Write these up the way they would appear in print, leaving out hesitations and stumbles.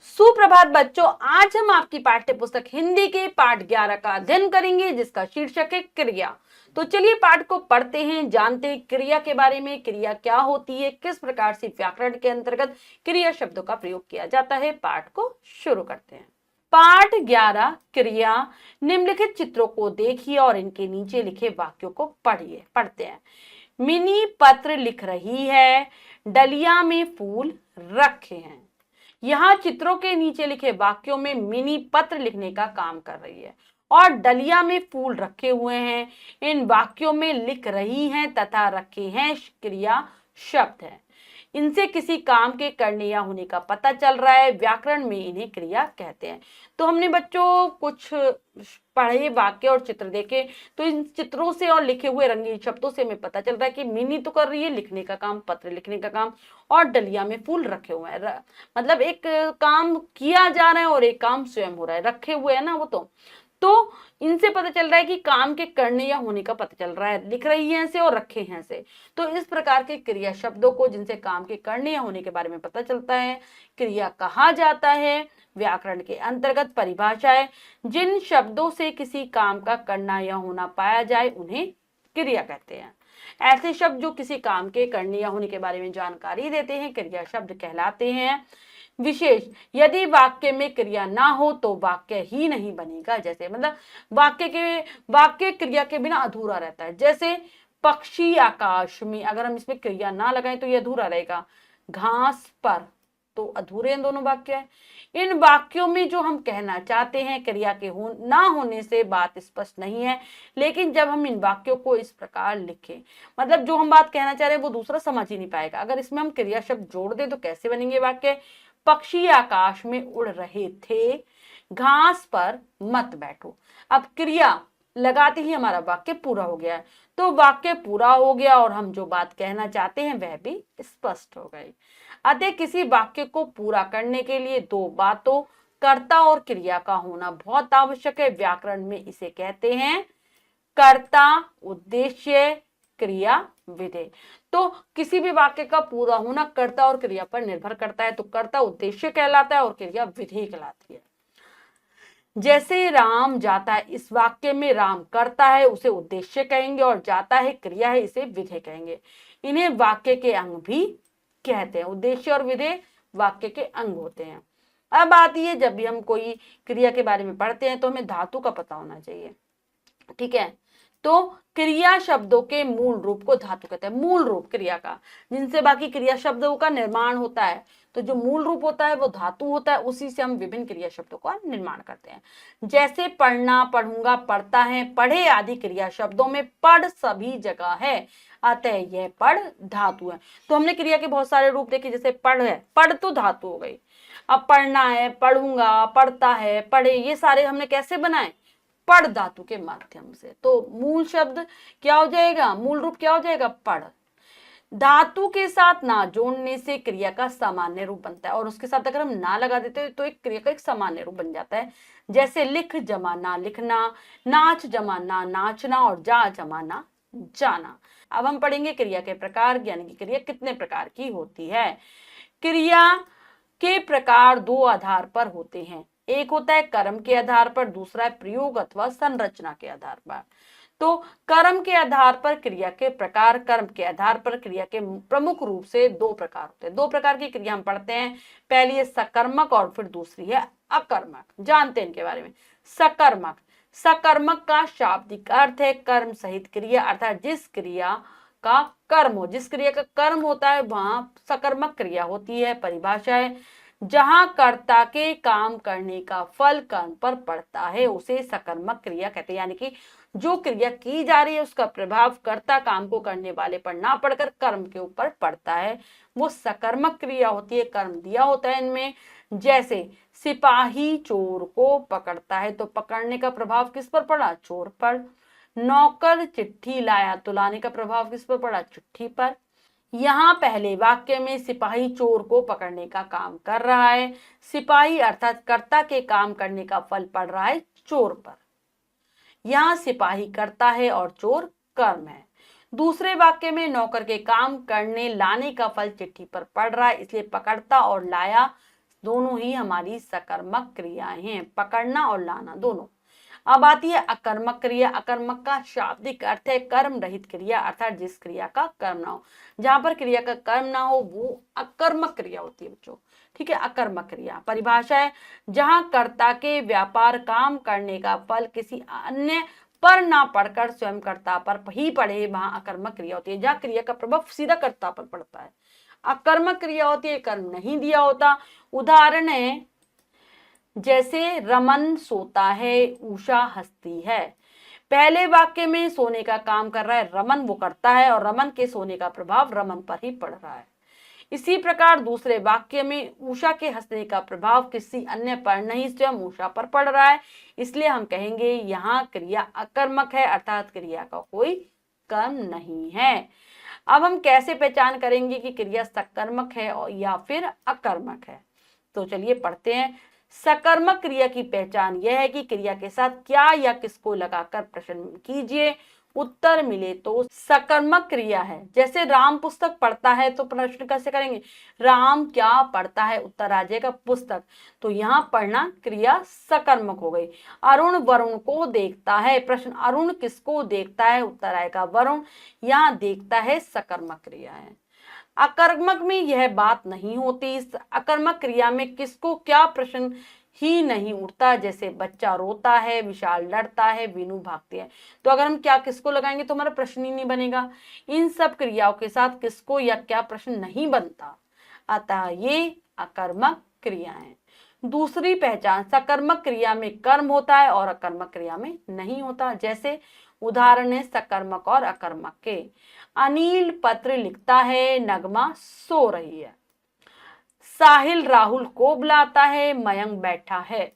सुप्रभात बच्चों, आज हम आपकी पाठ्य पुस्तक हिंदी के पाठ 11 का अध्ययन करेंगे जिसका शीर्षक है क्रिया। तो चलिए पाठ को पढ़ते हैं, जानते हैं क्रिया के बारे में। क्रिया क्या होती है, किस प्रकार से व्याकरण के अंतर्गत क्रिया शब्दों का प्रयोग किया जाता है। पाठ को शुरू करते हैं। पाठ 11 क्रिया। निम्नलिखित चित्रों को देखिए और इनके नीचे लिखे वाक्यों को पढ़ते हैं। मिनी पत्र लिख रही है, डलिया में फूल रखे हैं। यहाँ चित्रों के नीचे लिखे वाक्यों में मिनी पत्र लिखने का काम कर रही है और डलिया में फूल रखे हुए हैं। इन वाक्यों में लिख रही हैं तथा रखे हैं क्रिया शब्द है। इनसे किसी काम के करने या होने का पता चल रहा है। व्याकरण में इन्हें क्रिया कहते हैं। तो हमने बच्चों कुछ पढ़े वाक्य और चित्र देखे, तो इन चित्रों से और लिखे हुए रंगीन शब्दों से हमें पता चल रहा है कि मिनी तो कर रही है लिखने का काम, पत्र लिखने का काम, और डलिया में फूल रखे हुए हैं। मतलब एक काम किया जा रहा है और एक काम स्वयं हो रहा है। रखे हुए है ना वो, तो इनसे पता चल रहा है कि काम के करने या होने का पता चल रहा है। लिख रही है से और रखे हैं से। तो इस प्रकार के क्रिया शब्दों को जिनसे काम के करने या होने के बारे में पता चलता है क्रिया कहा जाता है। व्याकरण के अंतर्गत परिभाषा है, जिन शब्दों से किसी काम का करना या होना पाया जाए उन्हें क्रिया कहते हैं। ऐसे शब्द जो किसी काम के करने या होने के बारे में जानकारी देते हैं क्रिया शब्द कहलाते हैं। विशेष, यदि वाक्य में क्रिया ना हो तो वाक्य ही नहीं बनेगा। जैसे मतलब वाक्य क्रिया के बिना अधूरा रहता है। जैसे पक्षी आकाश में, अगर हम इसमें क्रिया ना लगाएं तो ये अधूरा रहेगा। घास पर, तो अधूरे हैं दोनों वाक्य है। इन वाक्यों में जो हम कहना चाहते हैं क्रिया के ना होने से बात स्पष्ट नहीं है। लेकिन जब हम इन वाक्यों को इस प्रकार लिखें, मतलब जो हम बात कहना चाह रहे हैं वो दूसरा समझ ही नहीं पाएगा। अगर इसमें हम क्रिया शब्द जोड़ दें तो कैसे बनेंगे वाक्य? पक्षी आकाश में उड़ रहे थे, घास पर मत बैठो। अब क्रिया लगाते ही हमारा वाक्य पूरा हो गया है। तो वाक्य पूरा हो गया और हम जो बात कहना चाहते हैं वह भी स्पष्ट हो गई। अतः किसी वाक्य को पूरा करने के लिए दो बातों, कर्ता और क्रिया का होना बहुत आवश्यक है। व्याकरण में इसे कहते हैं कर्ता, उद्देश्य, क्रिया, विधेय। तो किसी भी वाक्य का पूरा होना कर्ता और क्रिया पर निर्भर करता है। तो कर्ता उद्देश्य कहलाता है और क्रिया विधेय कहलाती है। जैसे राम जाता है, इस वाक्य में राम करता है उसे उद्देश्य कहेंगे और जाता है क्रिया है इसे विधेय कहेंगे। इन्हें वाक्य के अंग भी कहते हैं। उद्देश्य और विधेय वाक्य के अंग होते हैं। अब आती है, जब भी हम कोई क्रिया के बारे में पढ़ते हैं तो हमें धातु का पता होना चाहिए। ठीक है, तो क्रिया शब्दों के मूल रूप को धातु कहते हैं। मूल रूप क्रिया का, जिनसे बाकी क्रिया शब्दों का निर्माण होता है। तो जो मूल रूप होता है वो धातु होता है, उसी से हम विभिन्न क्रिया शब्दों का निर्माण करते हैं। जैसे पढ़ना, पढ़ूंगा, पढ़ता है, पढ़े आदि क्रिया शब्दों में पढ़ सभी जगह है, अतः यह पढ़ धातु है। तो हमने क्रिया के बहुत सारे रूप देखे। जैसे पढ़ है, पढ़ तो धातु हो गई। अब पढ़ना है, पढ़ूंगा, पढ़ता है, पढ़े, ये सारे हमने कैसे बनाए? पढ़ धातु के माध्यम से। तो मूल शब्द क्या हो जाएगा? मूल रूप क्या हो जाएगा? पढ़। धातु के साथ ना जोड़ने से क्रिया का सामान्य रूप बनता है और उसके साथ अगर हम ना लगा देते हैं तो एक क्रिया का एक सामान्य रूप बन जाता है। जैसे लिख जमा ना लिखना, नाच जमा ना नाचना और जा जमा ना जाना। अब हम पढ़ेंगे क्रिया के प्रकार, यानी कि क्रिया कितने प्रकार की होती है। क्रिया के प्रकार दो आधार पर होते हैं। एक होता है कर्म के आधार पर, दूसरा है प्रयोग अथवा संरचना के आधार पर। तो कर्म के आधार पर क्रिया के प्रकार, कर्म के आधार पर क्रिया के प्रमुख रूप से दो प्रकार होते हैं। दो प्रकार की क्रिया हम पढ़ते हैं। पहली है सकर्मक और फिर दूसरी है अकर्मक। जानते हैं इनके बारे में। सकर्मक, सकर्मक का शाब्दिक अर्थ है कर्म सहित क्रिया, अर्थात जिस क्रिया का कर्म हो, जिस क्रिया का कर्म होता है वहां सकर्मक क्रिया होती है। परिभाषा है, जहां कर्ता के काम करने का फल कर्म पर पड़ता है उसे सकर्मक क्रिया कहते हैं। यानी कि जो क्रिया की जा रही है उसका प्रभाव कर्ता काम को करने वाले पर ना पड़कर कर्म के ऊपर पड़ता है, वो सकर्मक क्रिया होती है। कर्म दिया होता है इनमें। जैसे सिपाही चोर को पकड़ता है, तो पकड़ने का प्रभाव किस पर पड़ा? चोर पर। नौकर चिट्ठी लाया, तो लाने का प्रभाव किस पर पड़ा? चिट्ठी पर। यहाँ पहले वाक्य में सिपाही चोर को पकड़ने का काम कर रहा है। सिपाही अर्थात कर्ता के काम करने का फल पड़ रहा है चोर पर। यहाँ सिपाही करता है और चोर कर्म है। दूसरे वाक्य में नौकर के काम करने लाने का फल चिट्ठी पर पड़ रहा है, इसलिए पकड़ता और लाया दोनों ही हमारी सकर्मक क्रियाएं हैं, पकड़ना और लाना दोनों। अब आती है अकर्मक क्रिया। अकर्मक का शाब्दिक अर्थ है कर्म रहित क्रिया, अर्थात जिस क्रिया का कर्म ना हो। जहां पर क्रिया का कर्म ना हो वो अकर्मक क्रिया होती है बच्चों। ठीक है, अकर्मक क्रिया परिभाषा है जहां कर्ता के व्यापार काम करने का फल किसी अन्य पर ना पड़कर स्वयं कर्ता पर ही पड़े, वहां अकर्मक क्रिया होती है। जहां क्रिया का प्रभाव सीधा कर्ता पर पड़ता है। अकर्मक क्रिया होती है कर्म नहीं दिया होता। उदाहरण है जैसे रमन सोता है, उषा हंसती है। पहले वाक्य में सोने का काम कर रहा है रमन, वो करता है और रमन के सोने का प्रभाव रमन पर ही पड़ रहा है। इसी प्रकार दूसरे वाक्य में उषा के हंसने का प्रभाव किसी अन्य पर नहीं स्वयं उषा पर पड़ रहा है, इसलिए हम कहेंगे यहाँ क्रिया अकर्मक है, अर्थात क्रिया का कोई कर्म नहीं है। अब हम कैसे पहचान करेंगे कि क्रिया सकर्मक है या फिर अकर्मक है, तो चलिए पढ़ते हैं। सकर्मक क्रिया की पहचान यह है कि क्रिया के साथ क्या या किसको लगाकर प्रश्न कीजिए, उत्तर मिले तो सकर्मक क्रिया है। जैसे राम पुस्तक पढ़ता है तो प्रश्न कैसे करेंगे, राम क्या पढ़ता है, उत्तर आ जाएगा पुस्तक, तो यहाँ पढ़ना क्रिया सकर्मक हो गई। अरुण वरुण को देखता है, प्रश्न अरुण किसको देखता है, उत्तर आएगा वरुण, यहाँ देखता है सकर्मक क्रिया है। अकर्मक में यह बात नहीं होती। इस अकर्मक क्रिया में किसको क्या प्रश्न ही नहीं उठता, जैसे बच्चा रोता है, विशाल लड़ता है, वीनू भागती है। तो अगर हम क्या किसको लगाएंगे तो हमारा प्रश्न ही नहीं बनेगा। इन सब क्रियाओं के साथ किसको या क्या प्रश्न नहीं बनता, अतः ये अकर्मक क्रिया है। दूसरी पहचान, सकर्मक क्रिया में कर्म होता है और अकर्मक क्रिया में नहीं होता। जैसे उदाहरण है सकर्मक और अकर्मक के। अनिल पत्र लिखता है, नगमा सो रही है। साहिल राहुल को बुलाता है, मयंक बैठा है।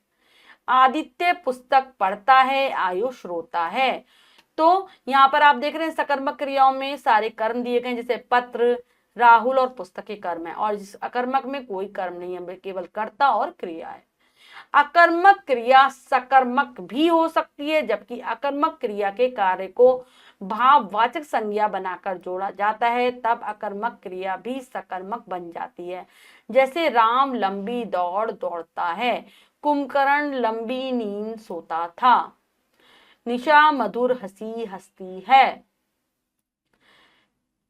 आदित्य पुस्तक पढ़ता है, आयुष रोता है। तो यहाँ पर आप देख रहे हैं सकर्मक क्रियाओं में सारे कर्म दिए गए, जैसे पत्र, राहुल और पुस्तक के कर्म है, और जिस अकर्मक में कोई कर्म नहीं है, केवल कर्ता और क्रिया है। अकर्मक क्रिया सकर्मक भी हो सकती है, जबकि अकर्मक क्रिया के कार्य को भाववाचक संज्ञा बनाकर जोड़ा जाता है, तब अकर्मक क्रिया भी सकर्मक बन जाती है। जैसे राम लंबी दौड़ दौड़ता है, कुंभकर्ण लंबी नींद सोता था, निशा मधुर हंसी हंसती है।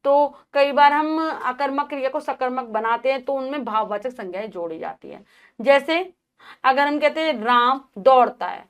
तो कई बार हम अकर्मक क्रिया को सकर्मक बनाते हैं तो उनमें भाववाचक संज्ञाएं जोड़ी जाती है। जैसे अगर हम कहते हैं राम दौड़ता है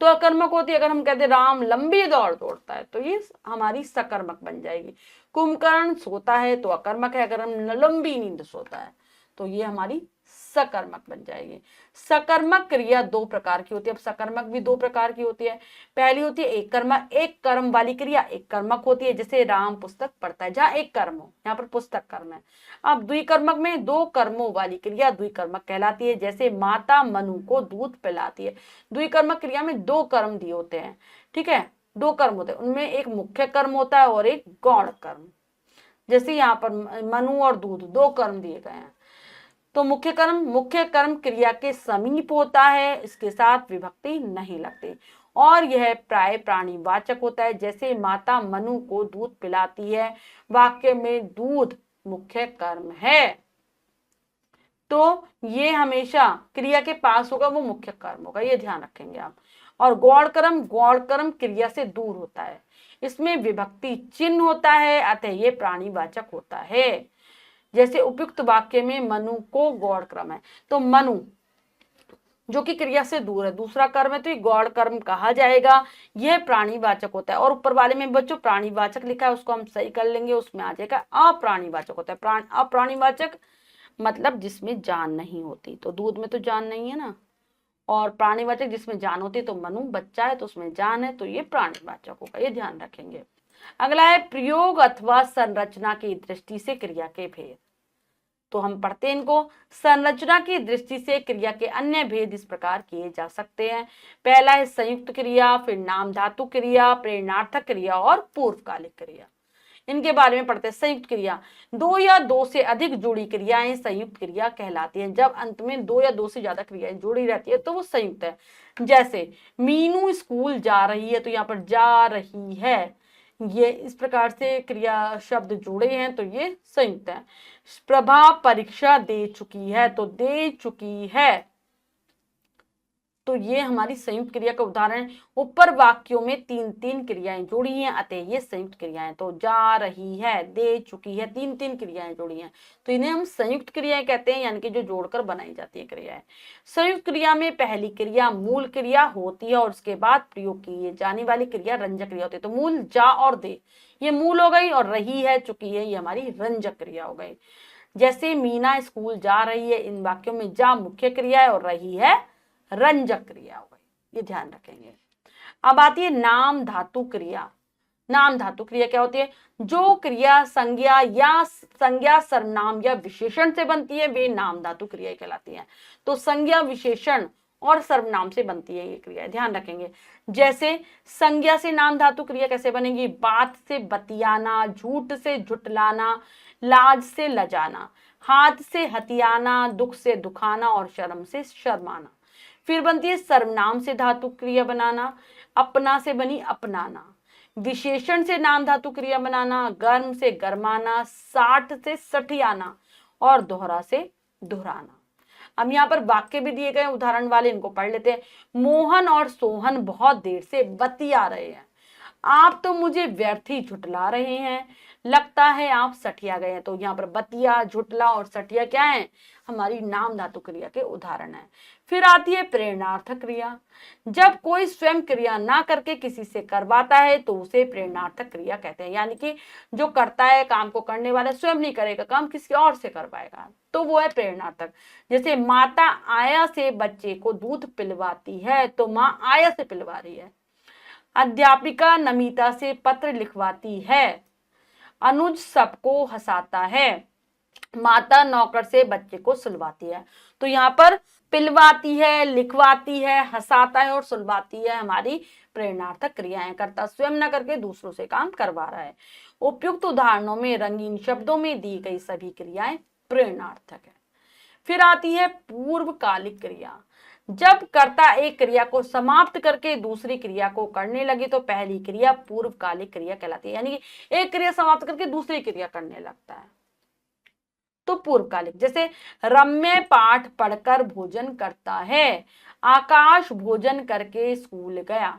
तो अकर्मक होती है, अगर हम कहते हैं राम लंबी दौड़ दौड़ता है तो ये हमारी सकर्मक बन जाएगी। कुंभकर्ण सोता है तो अकर्मक है, अगर हम लंबी नींद सोता है तो ये हमारी सकर्मक बन जाएगी। सकर्मक क्रिया दो प्रकार की होती है। अब सकर्मक भी दो प्रकार की होती है। पहली होती है एक कर्म वाली क्रिया, एक कर्मक होती है, जैसे राम पुस्तक पढ़ता है, जहां एक कर्म हो, यहाँ पर पुस्तक कर्म है। अब द्विकर्मक में दो कर्मों वाली क्रिया द्विकर्मक कहलाती है, जैसे माता मनु को दूध पिलाती है। द्विकर्मक क्रिया में दो कर्म दिए होते हैं, ठीक है, दो कर्म होते हैं, उनमें एक मुख्य कर्म होता है और एक गौण कर्म। जैसे यहाँ पर मनु और दूध दो कर्म दिए गए हैं। तो मुख्य कर्म क्रिया के समीप होता है, इसके साथ विभक्ति नहीं लगती और यह प्राय प्राणीवाचक होता है। जैसे माता मनु को दूध पिलाती है, वाक्य में दूध मुख्य कर्म है तो ये हमेशा क्रिया के पास होगा, वो मुख्य कर्म होगा, ये ध्यान रखेंगे आप। और गौण कर्म क्रिया से दूर होता है, इसमें विभक्ति चिन्ह होता है, अतः ये प्राणीवाचक होता है। जैसे उपयुक्त वाक्य में मनु को गौण कर्म है, तो मनु जो कि क्रिया से दूर है, दूसरा कर्म है, तो ये गौण कर्म कहा जाएगा, यह प्राणीवाचक होता है। और ऊपर वाले में बच्चों प्राणीवाचक लिखा है, उसको हम सही कर लेंगे, उसमें आ जाएगा अप्राणीवाचक होता है। अप्राणीवाचक मतलब जिसमें जान नहीं होती, तो दूध में तो जान नहीं है ना, और प्राणीवाचक जिसमें जान होती, तो मनु बच्चा है तो उसमें जान है, तो ये प्राणीवाचक होगा, ये ध्यान रखेंगे। अगला है प्रयोग अथवा संरचना की दृष्टि से क्रिया के भेद। तो हम पढ़ते हैं इनको। संरचना की दृष्टि से क्रिया के अन्य भेद इस प्रकार किए जा सकते हैं। पहला है संयुक्त क्रिया, फिर नाम धातु क्रिया, प्रेरणार्थक क्रिया और पूर्वकालिक क्रिया। इनके बारे में पढ़ते हैं। संयुक्त क्रिया, दो या दो से अधिक जुड़ी क्रियाएं संयुक्त क्रिया कहलाती हैं। जब अंत में दो या दो से ज्यादा क्रियाएं जुड़ी रहती है तो वो संयुक्त है। जैसे मीनू स्कूल जा रही है, तो यहाँ पर जा रही है, ये इस प्रकार से क्रिया शब्द जुड़े हैं तो ये संयुक्त है। प्रभा परीक्षा दे चुकी है, तो दे चुकी है, तो ये हमारी संयुक्त क्रिया का उदाहरण है। ऊपर वाक्यों में तीन तीन क्रियाएं जुड़ी हैं, अतः ये संयुक्त क्रियाएं। तो जा रही है, दे चुकी है, तीन तीन क्रियाएं जुड़ी हैं, तो इन्हें हम संयुक्त क्रियाएं कहते हैं, यानी कि जो जोड़कर बनाई जाती है क्रियाएं। संयुक्त क्रिया में पहली क्रिया मूल क्रिया होती है और उसके बाद प्रयोग की जाने वाली क्रिया रंजक क्रिया होती है। तो मूल जा और दे ये मूल हो गई, और रही है, चुकी है, ये हमारी रंजक क्रिया हो गई। जैसे मीना स्कूल जा रही है, इन वाक्यों में जा मुख्य क्रिया है और रही है रंजक क्रिया हो गई, ये ध्यान रखेंगे। अब आती है नाम धातु क्रिया। नाम धातु क्रिया क्या होती है? जो क्रिया संज्ञा सर्वनाम या विशेषण से बनती है वे नाम धातु क्रिया कहलाती है। तो संज्ञा, विशेषण और सर्वनाम से बनती है ये क्रिया, ध्यान रखेंगे। जैसे संज्ञा से नाम धातु क्रिया कैसे बनेगी? बात से बतियाना, झूठ से झुटलाना, लाज से लजाना, हाथ से हथियाना, दुख से दुखाना और शर्म से शर्माना। फिर बनती है सर्वनाम से धातु क्रिया बनाना, अपना से बनी अपनाना, विशेषण से नाम धातु क्रिया बनाना, गर्म से गरमाना, साठ से सठियाना और दोहरा से दोहराना। अब यहाँ पर वाक्य भी दिए गए उदाहरण वाले, इनको पढ़ लेते हैं। मोहन और सोहन बहुत देर से बतिया रहे हैं। आप तो मुझे व्यर्थ ही झुटला रहे हैं, लगता है आप सठिया गए हैं। तो यहाँ पर बतिया, झुटला और सठिया क्या है? हमारी नाम धातु क्रिया के उदाहरण है। फिर आती है प्रेरणार्थक क्रिया। जब कोई स्वयं क्रिया ना करके किसी से करवाता है तो उसे प्रेरणार्थक क्रिया कहते हैं, यानी कि जो करता है काम को करने वाला स्वयं नहीं करेगा, काम किसी और से करवाएगा, तो वो है प्रेरणार्थक। जैसे माता आया से बच्चे को दूध पिलवाती है, तो माँ आया से पिलवा रही है। अध्यापिका नमिता से पत्र लिखवाती है, अनुज सबको हंसाता है, माता नौकर से बच्चे को सुलवाती है। तो यहाँ पर पिलवाती है, लिखवाती है, हंसाता है और सुलवाती है हमारी प्रेरणार्थक क्रियाएं। करता स्वयं न करके दूसरों से काम करवा रहा है। उपयुक्त उदाहरणों में रंगीन शब्दों में दी गई सभी क्रियाएं प्रेरणार्थक है। फिर आती है पूर्वकालिक क्रिया। जब कर्ता एक क्रिया को समाप्त करके दूसरी क्रिया को करने लगे तो पहली क्रिया पूर्वकालिक क्रिया कहलाती है, यानी कि एक क्रिया समाप्त करके दूसरी क्रिया करने लगता है, तो पूर्वकालिक। जैसे रम्य पाठ पढ़कर भोजन करता है, आकाश भोजन करके स्कूल गया।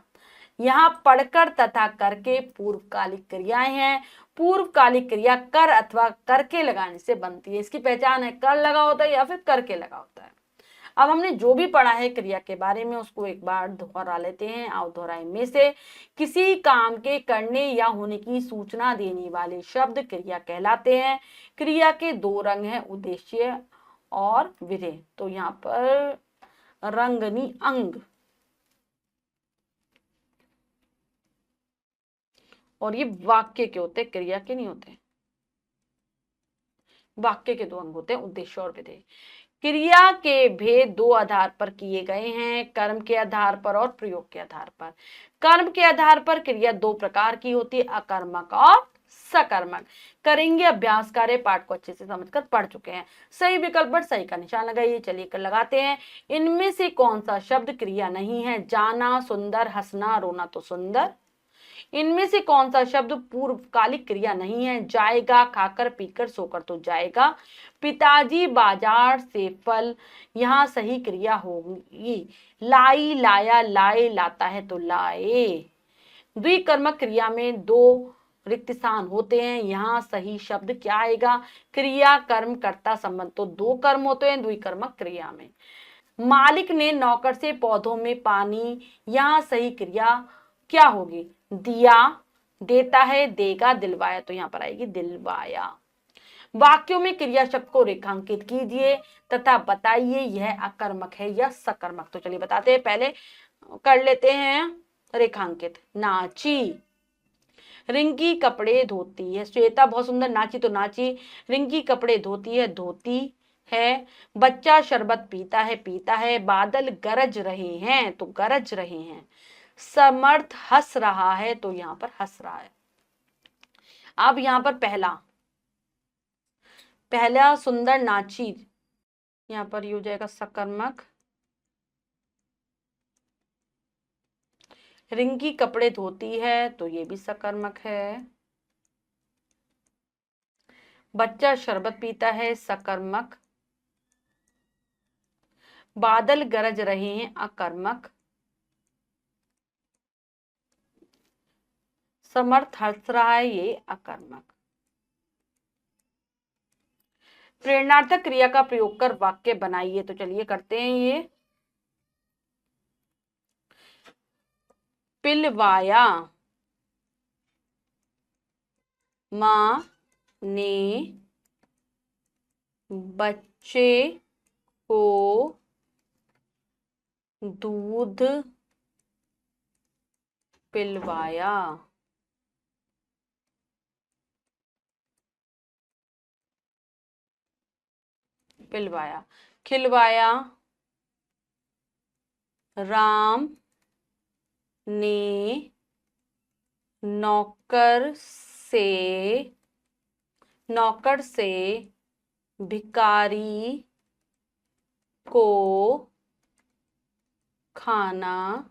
यहाँ पढ़कर तथा करके पूर्वकालिक क्रियाएं हैं। पूर्वकालिक क्रिया कर अथवा करके लगाने से बनती है। इसकी पहचान है कर लगा होता है या फिर करके लगा होता है। अब हमने जो भी पढ़ा है क्रिया के बारे में उसको एक बार दोहरा लेते हैं। आओ दोहराए में से किसी काम के करने या होने की सूचना देने वाले शब्द क्रिया कहलाते हैं। क्रिया के दो रंग हैं, उद्देश्य और विधेय। तो यहाँ पर रंग नहीं अंग, और ये वाक्य के होते, क्रिया के नहीं होते। वाक्य के दो अंग होते हैं, उद्देश्य और विधेय। क्रिया के भेद दो आधार पर किए गए हैं, कर्म के आधार पर और प्रयोग के आधार पर। कर्म के आधार पर क्रिया दो प्रकार की होती है, अकर्मक और सकर्मक। करेंगे अभ्यास कार्य, पाठ को अच्छे से समझकर पढ़ चुके हैं। सही विकल्प पर सही का निशान लगाइए। चलिए कर लगाते हैं। इनमें से कौन सा शब्द क्रिया नहीं है? जाना सुंदर, हंसना रोना तो सुंदर। इनमें से कौन सा शब्द पूर्वकालिक क्रिया नहीं है? जाएगा, खाकर पीकर सोकर तो जाएगा। पिताजी बाजार से फल, यहाँ सही क्रिया होगी। लाई लाया, लाए लाता है तो लाए। द्विकर्मक क्रिया में दो रिक्त स्थान होते हैं, यहाँ सही शब्द क्या आएगा? क्रिया कर्म कर्ता संबंध, तो दो कर्म होते हैं द्विकर्मक क्रिया में। मालिक ने नौकर से पौधों में पानी, यहाँ सही क्रिया क्या होगी? दिया, देता है, देगा, दिलवाया, तो यहाँ पर आएगी दिलवाया। वाक्यों में क्रिया शब्द को रेखांकित कीजिए तथा बताइए यह अकर्मक है या सकर्मक। तो चलिए बताते हैं, पहले कर लेते हैं रेखांकित। नाची, रिंकी कपड़े धोती है। श्वेता बहुत सुंदर नाची तो नाची। रिंकी कपड़े धोती है, धोती है। बच्चा शरबत पीता है, पीता है। बादल गरज रहे हैं तो गरज रहे हैं। समर्थ हंस रहा है तो यहाँ पर हंस रहा है। अब यहाँ पर पहला सुंदर नाची, यहाँ पर ये हो जाएगा सकर्मक। रिंकी कपड़े धोती है, तो ये भी सकर्मक है। बच्चा शरबत पीता है, सकर्मक। बादल गरज रहे हैं, अकर्मक। समर्थ हंस रहा है, ये अकर्मक। प्रेरणार्थक क्रिया का प्रयोग कर वाक्य बनाइए, तो चलिए करते हैं ये। पिलवाया, मां ने बच्चे को दूध पिलवाया। पिलवाया। खिलवाया, राम ने नौकर से भिखारी को खाना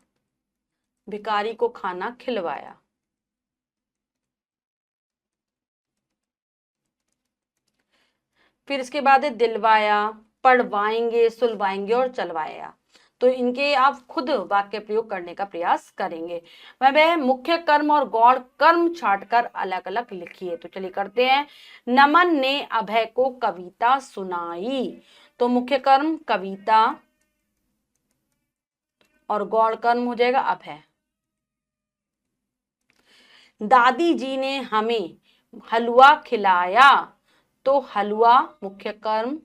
खिलवाया। फिर इसके बाद है दिलवाया, पढ़वाएंगे, सुलवाएंगे और चलवाया। तो इनके आप खुद वाक्य प्रयोग करने का प्रयास करेंगे। वह मुख्य कर्म और गौण कर्म छांटकर अलग अलग लिखिए, तो चलिए करते हैं। नमन ने अभय को कविता सुनाई, तो मुख्य कर्म कविता और गौण कर्म हो जाएगा अभय। दादी जी ने हमें हलवा खिलाया, तो हलवा मुख्य कर्म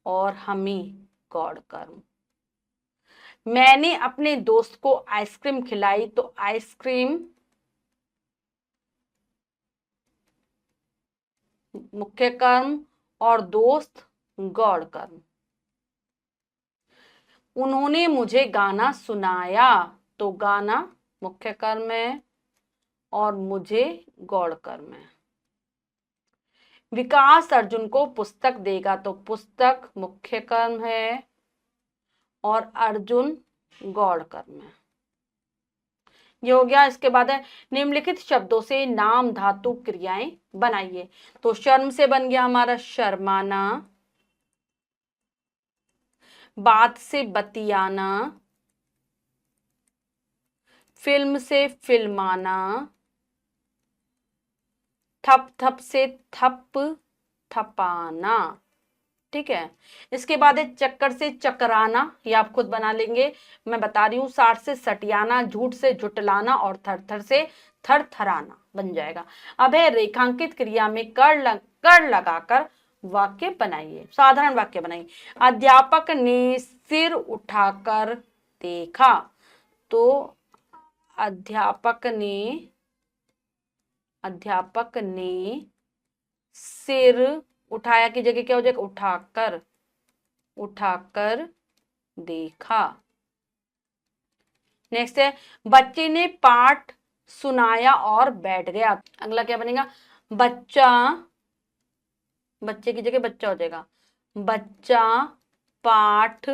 और हमें गौण कर्म। मैंने अपने दोस्त को आइसक्रीम खिलाई, तो आइसक्रीम मुख्य कर्म और दोस्त गौण कर्म। उन्होंने मुझे गाना सुनाया, तो गाना मुख्य कर्म है और मुझे गौण कर्म है। विकास अर्जुन को पुस्तक देगा, तो पुस्तक मुख्य कर्म है और अर्जुन गौण कर्म है। ये हो गया। इसके बाद है निम्नलिखित शब्दों से नाम धातु क्रियाएं बनाइए, तो शर्म से बन गया हमारा शर्माना। बात से बतियाना। फिल्म से फिल्माना। थप थप से थप थपाना। ठीक है। इसके बाद है चक्कर से चकराना, ये आप खुद बना लेंगे, मैं बता रही हूं। साठ से सटियाना, झूठ से झुटलाना और थर थर से थर थराना बन जाएगा। अब है रेखांकित क्रिया में कर लगाकर वाक्य बनाइए, साधारण वाक्य बनाइए। अध्यापक ने सिर उठाकर देखा, तो अध्यापक ने सिर, उठाया की जगह क्या हो जाएगा, उठाकर देखा। नेक्स्ट है बच्चे ने पाठ सुनाया और बैठ गया। अगला क्या बनेगा, बच्चे की जगह बच्चा हो जाएगा। बच्चा पाठ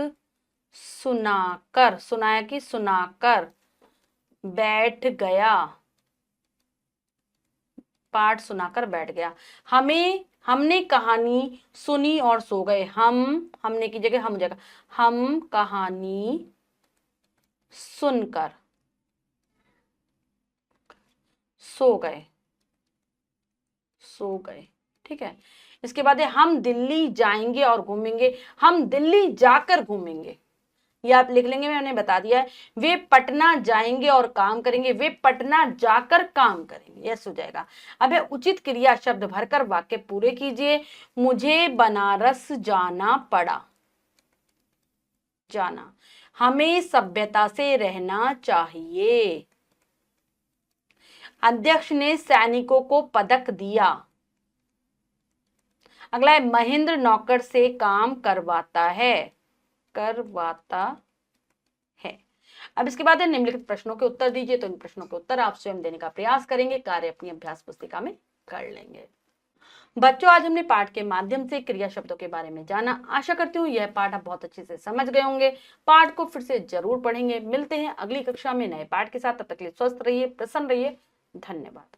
सुनाकर, सुनाया कि सुनाकर बैठ गया, पाठ सुनाकर बैठ गया। हमने कहानी सुनी और सो गए। हमने की जगह हम हो जाएगा, हम कहानी सुनकर सो गए। ठीक है। इसके बाद है हम दिल्ली जाएंगे और घूमेंगे। हम दिल्ली जाकर घूमेंगे, ये आप लिख लेंगे, मैंने बता दिया है। वे पटना जाएंगे और काम करेंगे। वे पटना जाकर काम करेंगे, यस हो जाएगा। अब है उचित क्रिया शब्द भरकर वाक्य पूरे कीजिए। मुझे बनारस जाना पड़ा, जाना। हमें सभ्यता से रहना चाहिए। अध्यक्ष ने सैनिकों को पदक दिया। अगला है महेंद्र नौकर से काम करवाता है, अब इसके बाद निम्नलिखित प्रश्नों के उत्तर दीजिए, तो इन प्रश्नों के उत्तर आप स्वयं देने का प्रयास करेंगे, कार्य अपनी अभ्यास पुस्तिका में कर लेंगे। बच्चों, आज हमने पाठ के माध्यम से क्रिया शब्दों के बारे में जाना। आशा करती हूँ यह पाठ आप बहुत अच्छे से समझ गए होंगे। पाठ को फिर से जरूर पढ़ेंगे। मिलते हैं अगली कक्षा में नए पाठ के साथ। तब तक के लिए स्वस्थ रहिए, प्रसन्न रहिए। धन्यवाद।